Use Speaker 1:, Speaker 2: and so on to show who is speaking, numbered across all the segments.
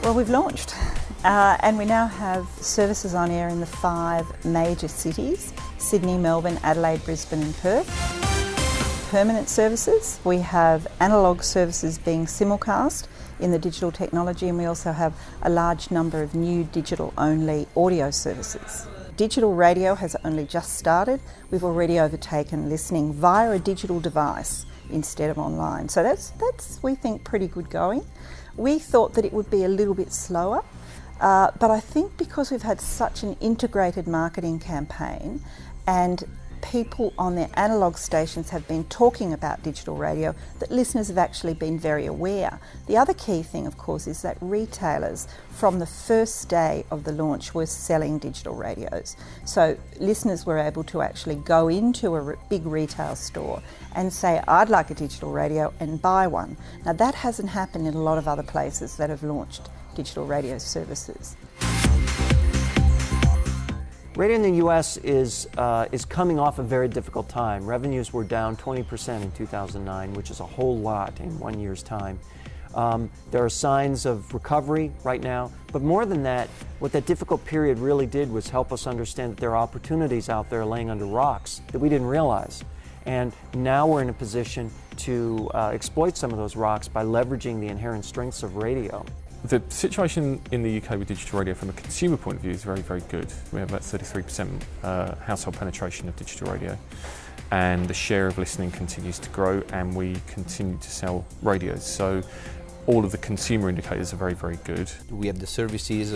Speaker 1: Well, we've launched and we now have services on air in the 5 major cities: Sydney, Melbourne, Adelaide, Brisbane and Perth. Permanent services, we have analogue services being simulcast in the digital technology, and we also have a large number of new digital-only audio services. Digital radio has only just started. We've already overtaken listening via a digital device instead of online. So that's we think, pretty good going. We thought that it would be a little bit slower, but I think because we've had such an integrated marketing campaign and people on their analogue stations have been talking about digital radio, that listeners have actually been very aware. The other key thing, of course, is that retailers from the first day of the launch were selling digital radios. So listeners were able to actually go into a big retail store and say, I'd like a digital radio, and buy one. Now that hasn't happened in a lot of other places that have launched digital radio services.
Speaker 2: Radio in the U.S. is coming off a very difficult time. Revenues were down 20% in 2009, which is a whole lot in 1 year's time. There are signs of recovery right now, but more than that, what that difficult period really did was help us understand that there are opportunities out there laying under rocks that we didn't realize. And now we're in a position to exploit some of those rocks by leveraging the inherent strengths of radio.
Speaker 3: The situation in the UK with digital radio from a consumer point of view is very, very good. We have about 33% household penetration of digital radio, and the share of listening continues to grow, and we continue to sell radios. So all of the consumer indicators are very, very good.
Speaker 4: We have the services,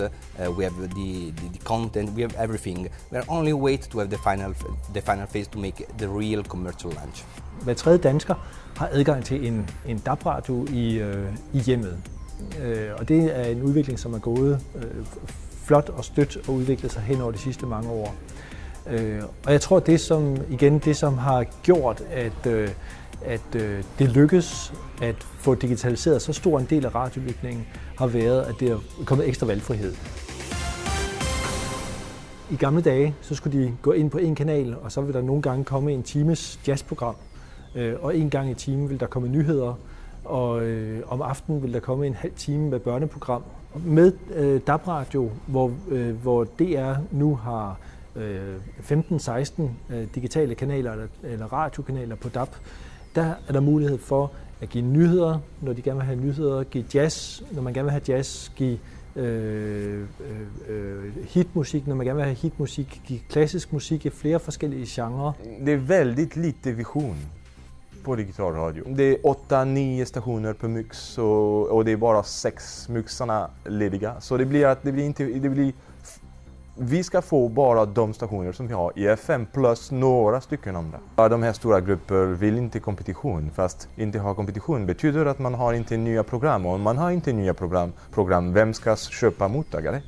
Speaker 4: we have the content, we have everything. We are only wait to have the final phase to make the real commercial launch.
Speaker 5: Hver tredje dansker har adgang til en DAB-radio i hjemmet. Og det er en udvikling, som er gået flot og stødt og udviklet sig hen over de sidste mange år. Og jeg tror, det som har gjort, at det lykkes at få digitaliseret så stor en del af radiolytningen, har været, at det er kommet ekstra valgfrihed. I gamle dage, så skulle de gå ind på en kanal, og så vil der nogle gange komme en times jazzprogram. Og en gang i timen vil der komme nyheder. Og om aftenen vil der komme en halv time med børneprogram. Med DAB-radio, hvor DR nu har 15-16 digitale kanaler eller radiokanaler på DAB, der er der mulighed for at give nyheder, når de gerne vil have nyheder, give jazz, når man gerne vil have jazz, give hitmusik, når man gerne vil have hitmusik, give klassisk musik i flere forskellige genrer.
Speaker 6: Det är väldigt lite vision på digital radio. Det är 8-9 stationer per mix och det är bara 6 mixarna lediga. Så vi ska få bara de stationer som vi har i FM plus några stycken andra. De här stora grupper vill inte kompetition, fast inte ha kompetition betyder att man har inte nya program, och om man har inte nya program, vem ska köpa mottagare?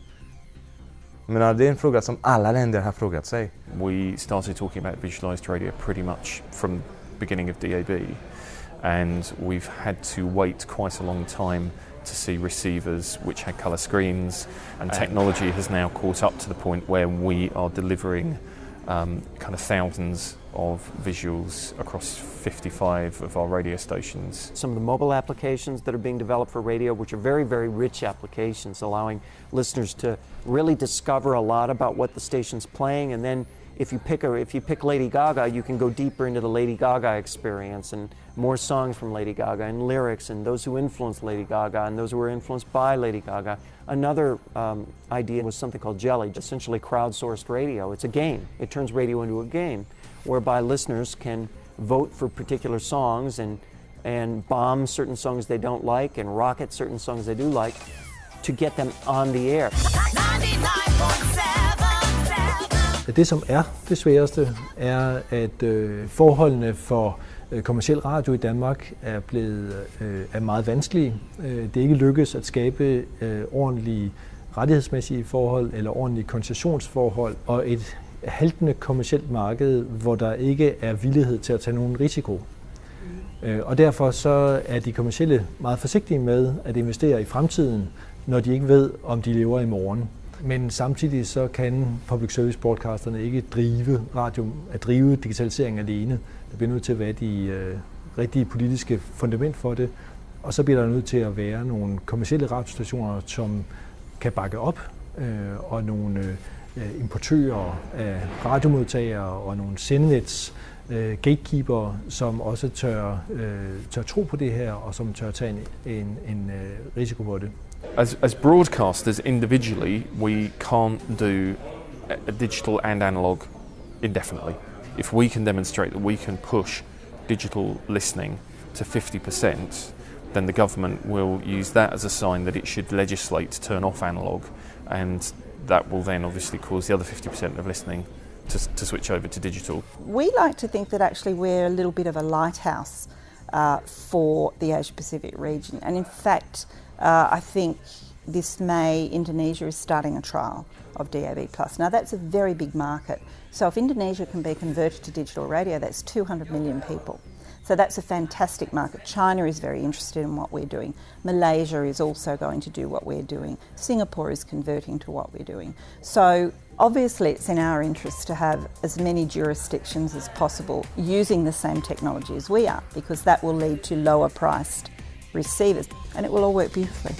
Speaker 6: Men det är en fråga som alla länder har frågat sig.
Speaker 3: We started talking about visualized radio pretty much from beginning of DAB, and we've had to wait quite a long time to see receivers which had colour screens, and technology has now caught up to the point where we are delivering kind of thousands of visuals across 55 of our radio stations.
Speaker 2: Some of the mobile applications that are being developed for radio, which are very, very rich applications, allowing listeners to really discover a lot about what the station's playing, and then if you pick Lady Gaga, you can go deeper into the Lady Gaga experience and more songs from Lady Gaga and lyrics and those who influenced Lady Gaga and those who were influenced by Lady Gaga. Another idea was something called Jelly, essentially crowdsourced radio. It's a game. It turns radio into a game whereby listeners can vote for particular songs and bomb certain songs they don't like and rocket certain songs they do like to get them on the air.
Speaker 1: 99.7.
Speaker 5: Det, som er det sværeste, er, at forholdene for kommerciel radio i Danmark er meget vanskelige. Det er ikke lykkedes at skabe ordentlige rettighedsmæssige forhold eller ordentlige koncessionsforhold og et haltende kommercielt marked, hvor der ikke er villighed til at tage nogen risiko. Og derfor så er de kommercielle meget forsigtige med at investere i fremtiden, når de ikke ved, om de lever i morgen. Men samtidig så kan public service broadcasterne ikke drive digitalisering alene. Der bliver nødt til at være de rigtige politiske fundament for det. Og så bliver der nødt til at være nogle kommercielle radiostationer, som kan bakke op, og nogle importører af radiomodtagere og nogle sendenets gatekeeper, som også tør tro på det her, og som tør tage en risiko på det.
Speaker 3: As broadcasters individually, we can't do a digital and analog indefinitely. If we can demonstrate that we can push digital listening to 50%, then the government will use that as a sign that it should legislate to turn off analog, and that will then obviously cause the other 50% of listening to switch over to digital.
Speaker 1: We like to think that actually we're a little bit of a lighthouse for the Asia Pacific region, and in fact I think this May Indonesia is starting a trial of DAB+. Now that's a very big market, so if Indonesia can be converted to digital radio, that's 200 million people. So that's a fantastic market. China is very interested in what we're doing. Malaysia is also going to do what we're doing. Singapore is converting to what we're doing. So obviously it's in our interest to have as many jurisdictions as possible using the same technology as we are, because that will lead to lower priced receivers, and it will all work beautifully.